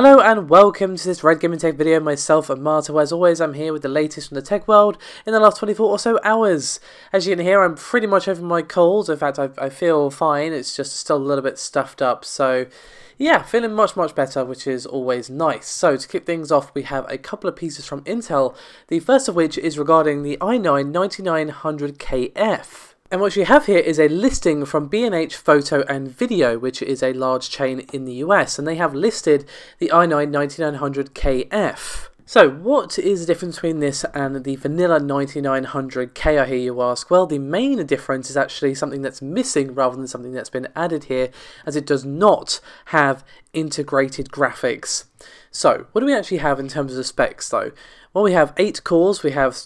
Hello and welcome to this Red Gaming Tech video. Myself and Marta, as always, I'm here with the latest from the tech world in the last 24 or so hours. As you can hear, I'm pretty much over my colds. In fact, I feel fine. It's just still a little bit stuffed up. So yeah, feeling much better, which is always nice. So to kick things off, we have a couple of pieces from Intel. The first of which is regarding the i9-9900KF. And what you have here is a listing from B&H Photo and Video, which is a large chain in the US, and they have listed the i9-9900KF. So what is the difference between this and the vanilla 9900K, I hear you ask? Well, the main difference is actually something that's missing rather than something that's been added here, as it does not have integrated graphics. So what do we actually have in terms of the specs though? Well, we have 8 cores, we have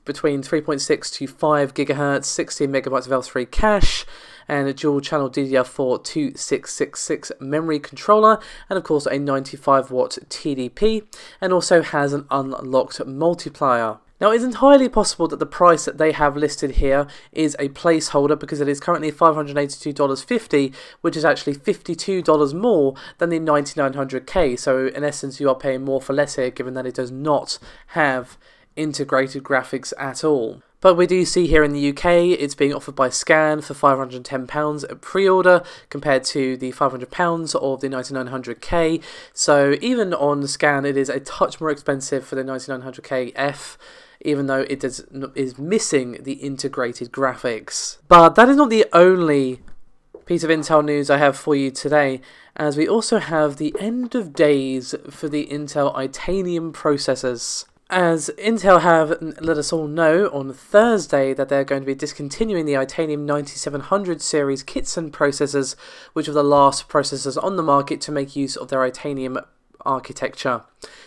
between 3.6 to 5 GHz, 16 megabytes of L3 cache, and a dual channel DDR4 2666 memory controller, and of course a 95 watt TDP, and also has an unlocked multiplier. Now, it's entirely possible that the price that they have listed here is a placeholder, because it is currently $582.50, which is actually $52 more than the 9900K. So in essence, you are paying more for less here, given that it does not have integrated graphics at all. But we do see here in the UK, it's being offered by Scan for £510 at pre-order, compared to the £500 of the 9900K. So even on Scan, it is a touch more expensive for the 9900KF, even though it is missing the integrated graphics. But that is not the only piece of Intel news I have for you today, as we also have the end of days for the Intel Itanium processors. As Intel have let us all know on Thursday that they're going to be discontinuing the Itanium 9700 series kits and processors, which are the last processors on the market to make use of their Itanium architecture,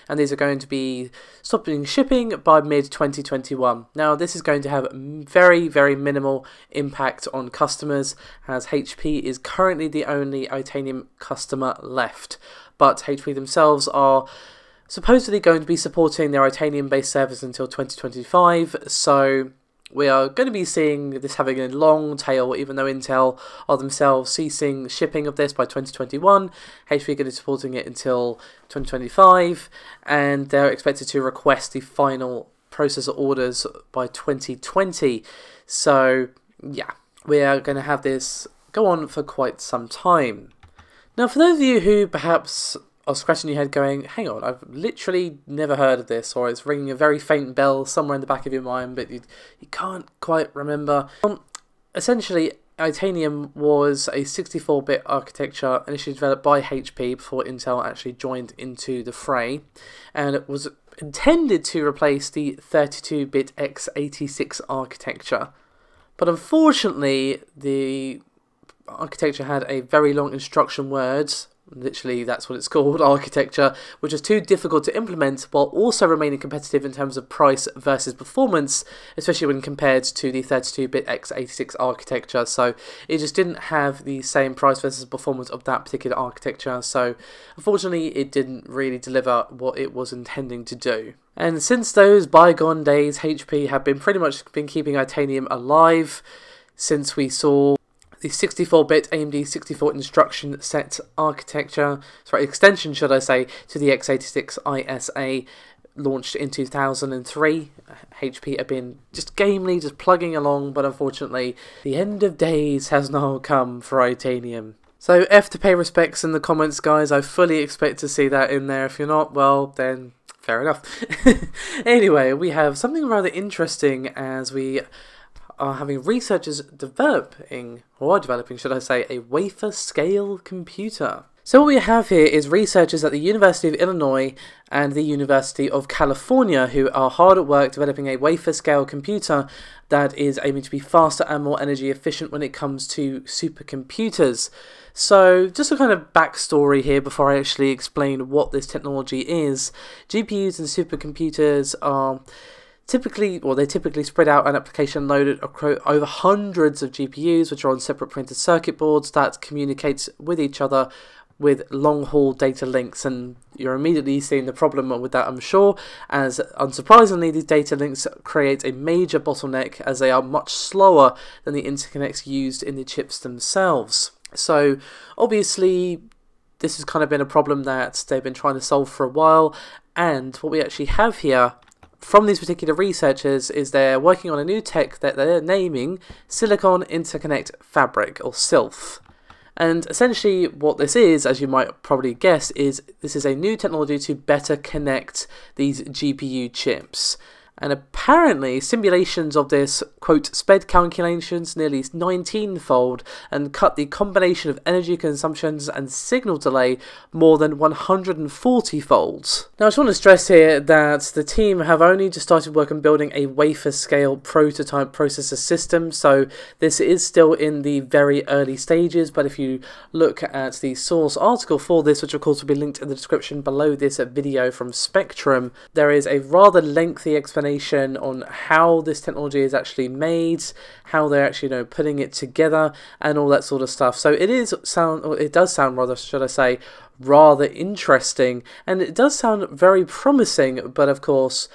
and these are going to be stopping shipping by mid-2021. Now, this is going to have very minimal impact on customers, as HP is currently the only Itanium customer left, but HP themselves are supposedly going to be supporting their Itanium-based servers until 2025, so we are going to be seeing this having a long tail, even though Intel are themselves ceasing shipping of this by 2021. HP are going to be supporting it until 2025, and they're expected to request the final processor orders by 2020. So yeah, we are going to have this go on for quite some time. Now, for those of you who perhaps are scratching your head going, hang on, I've literally never heard of this, or it's ringing a very faint bell somewhere in the back of your mind, but you can't quite remember. Essentially, Itanium was a 64-bit architecture initially developed by HP before Intel actually joined into the fray, and it was intended to replace the 32-bit x86 architecture. But unfortunately, the architecture had a very long instruction words. Literally, that's what it's called, architecture, which is too difficult to implement while also remaining competitive in terms of price versus performance, especially when compared to the 32-bit x86 architecture. So it just didn't have the same price versus performance of that particular architecture. So unfortunately, it didn't really deliver what it was intending to do. And since those bygone days, HP have pretty much been keeping Itanium alive since we saw the 64-bit AMD 64 instruction set architecture, extension should I say, to the x86 ISA launched in 2003. HP have been just gamely just plugging along, but unfortunately the end of days has now come for Itanium. So F to pay respects in the comments, guys. I fully expect to see that in there. If you're not, well then fair enough. Anyway, we have something rather interesting, as we are having researchers developing, should I say, a wafer scale computer. So what we have here is researchers at the University of Illinois and the University of California who are hard at work developing a wafer scale computer that is aiming to be faster and more energy efficient when it comes to supercomputers. So just a kind of backstory here before I actually explain what this technology is. GPUs and supercomputers are they typically spread out an application loaded over hundreds of GPUs, which are on separate printed circuit boards that communicate with each other with long-haul data links, and you're immediately seeing the problem with that, I'm sure, as unsurprisingly these data links create a major bottleneck, as they are much slower than the interconnects used in the chips themselves. So obviously this has kind of been a problem that they've been trying to solve for a while, and what we actually have here from these particular researchers is they're working on a new tech that they're naming Silicon Interconnect Fabric, or SILF. And essentially what this is, as you might probably guess, is this is a new technology to better connect these GPU chips. And apparently simulations of this, quote, sped calculations nearly 19-fold and cut the combination of energy consumptions and signal delay more than 140-folds. Now I just want to stress here that the team have only just started work on building a wafer scale prototype processor system, so this is still in the very early stages, but if you look at the source article for this, which of course will be linked in the description below this video from Spectrum, there is a rather lengthy explanation on how this technology is actually made, how they're actually putting it together, and all that sort of stuff. So it does sound rather, should I say, rather interesting, and it does sound very promising. But of course,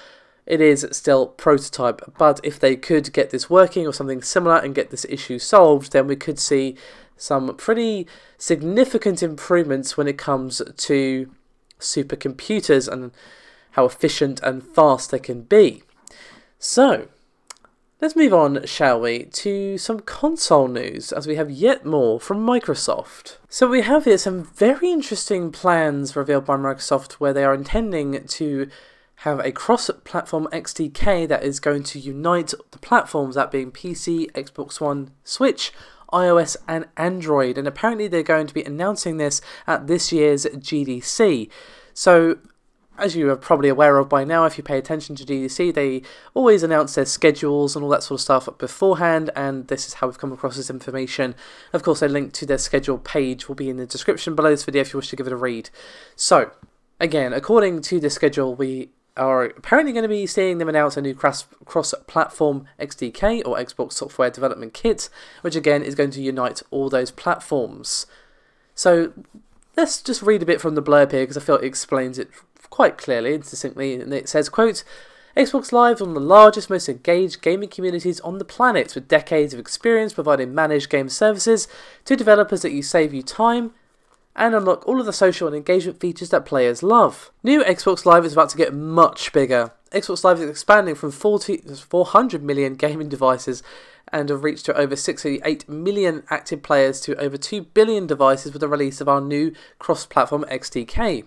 it is still prototype. But if they could get this working or something similar and get this issue solved, then we could see some pretty significant improvements when it comes to supercomputers and how efficient and fast they can be. So, let's move on, shall we, to some console news, as we have yet more from Microsoft. So we have here some very interesting plans revealed by Microsoft, where they are intending to have a cross-platform XDK that is going to unite the platforms, that being PC, Xbox One, Switch, iOS and Android. And apparently they're going to be announcing this at this year's GDC. So, as you are probably aware of by now, if you pay attention to GDC, they always announce their schedules and all that sort of stuff beforehand, and this is how we've come across this information. Of course, a link to their schedule page will be in the description below this video if you wish to give it a read. So, again, according to the schedule, we are apparently going to be seeing them announce a new cross-platform XDK, or Xbox Software Development Kit, which again is going to unite all those platforms. So, let's just read a bit from the blurb here, because I feel it explains it quite clearly and succinctly, and it says, quote, Xbox Live, one of the largest, most engaged gaming communities on the planet, with decades of experience providing managed game services to developers that save you time and unlock all of the social and engagement features that players love. New Xbox Live is about to get much bigger. Xbox Live is expanding from 400 million gaming devices and have reached to over 68 million active players to over 2 billion devices with the release of our new cross-platform XDK.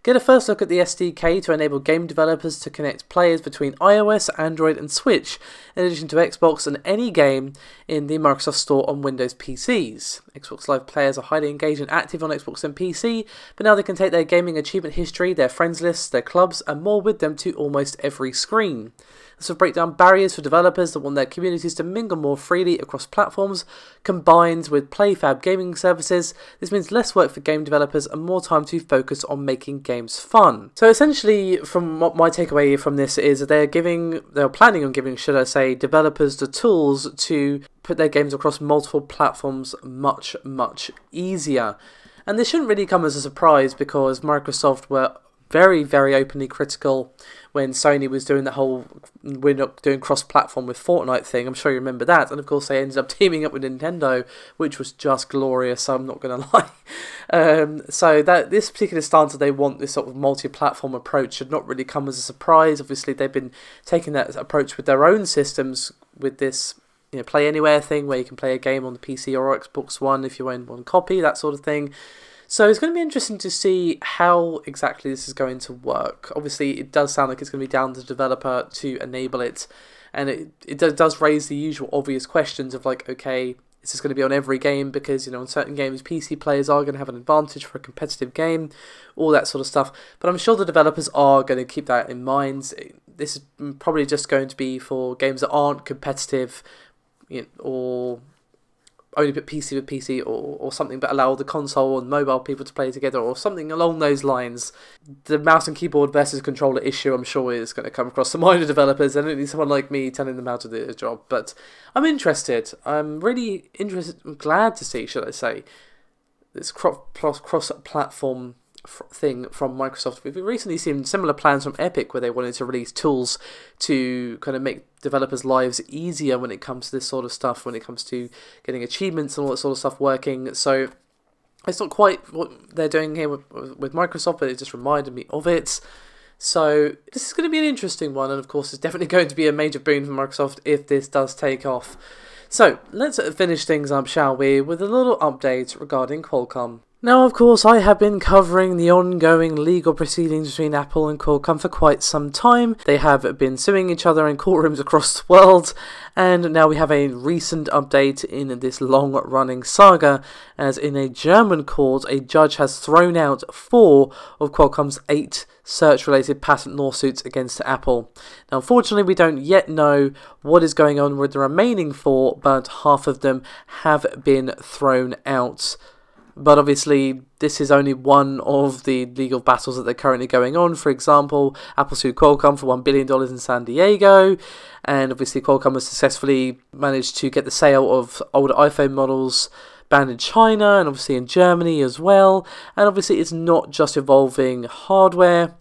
Get a first look at the SDK to enable game developers to connect players between iOS, Android and Switch, in addition to Xbox and any game in the Microsoft Store on Windows PCs. Xbox Live players are highly engaged and active on Xbox and PC, but now they can take their gaming achievement history, their friends lists, their clubs and more with them to almost every screen. This will break down barriers for developers that want their communities to mingle more freely across platforms. Combined with PlayFab gaming services, this means less work for game developers and more time to focus on making games fun. So essentially, from what my takeaway from this is that they're planning on giving, should I say, developers the tools to put their games across multiple platforms much, much easier. And this shouldn't really come as a surprise, because Microsoft were very, very openly critical when Sony was doing the whole "we're not doing cross-platform with Fortnite" thing. I'm sure you remember that. And of course they ended up teaming up with Nintendo, which was just glorious, I'm not going to lie. So that this particular stance that they want this sort of multi-platform approach should not really come as a surprise. Obviously they've been taking that approach with their own systems, with this Play Anywhere thing, where you can play a game on the PC or Xbox One if you own one copy, that sort of thing. So it's going to be interesting to see how exactly this is going to work. Obviously, it does sound like it's going to be down to the developer to enable it, and it does raise the usual obvious questions of like, okay, is this going to be on every game? Because, in certain games, PC players are going to have an advantage for a competitive game, all that sort of stuff. But I'm sure the developers are going to keep that in mind. This is probably just going to be for games that aren't competitive, or only put PC with PC or something, but allow the console and mobile people to play together or something along those lines. The mouse and keyboard versus controller issue, I'm sure, is going to come across the mind of developers. I don't need someone like me telling them how to do the job, but I'm interested. I'm really interested, I'm glad to see, should I say, this cross-platform thing from Microsoft. We've recently seen similar plans from Epic, where they wanted to release tools to kind of make developers' lives easier when it comes to this sort of stuff, when it comes to getting achievements and all that sort of stuff working. So It's not quite what they're doing here with Microsoft, but it just reminded me of it. So this is going to be an interesting one, and of course it's definitely going to be a major boon for Microsoft if this does take off. So let's finish things up, shall we, with a little update regarding Qualcomm. Now, of course, I have been covering the ongoing legal proceedings between Apple and Qualcomm for quite some time. They have been suing each other in courtrooms across the world, and now we have a recent update in this long-running saga, as in a German court, a judge has thrown out 4 of Qualcomm's 8 search-related patent lawsuits against Apple. Now, unfortunately, we don't yet know what is going on with the remaining 4, but half of them have been thrown out. But obviously, this is only one of the legal battles that are currently going on. For example, Apple sued Qualcomm for $1 billion in San Diego, and obviously Qualcomm has successfully managed to get the sale of older iPhone models banned in China, and obviously in Germany as well. And obviously it's not just involving hardware.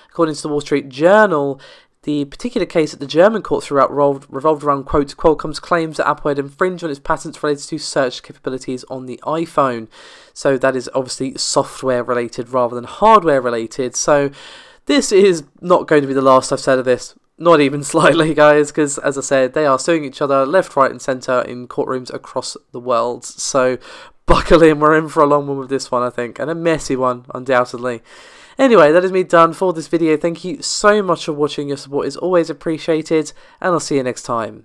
According to the Wall Street Journal, the particular case that the German court threw out revolved around, quote, Qualcomm's claims that Apple had infringed on its patents related to search capabilities on the iPhone. So that is obviously software related rather than hardware related. So this is not going to be the last I've said of this. Not even slightly, guys, because as I said, they are suing each other left, right and centre in courtrooms across the world. So buckle in, we're in for a long one with this one, I think, and a messy one, undoubtedly. Anyway, that is me done for this video. Thank you so much for watching. Your support is always appreciated, and I'll see you next time.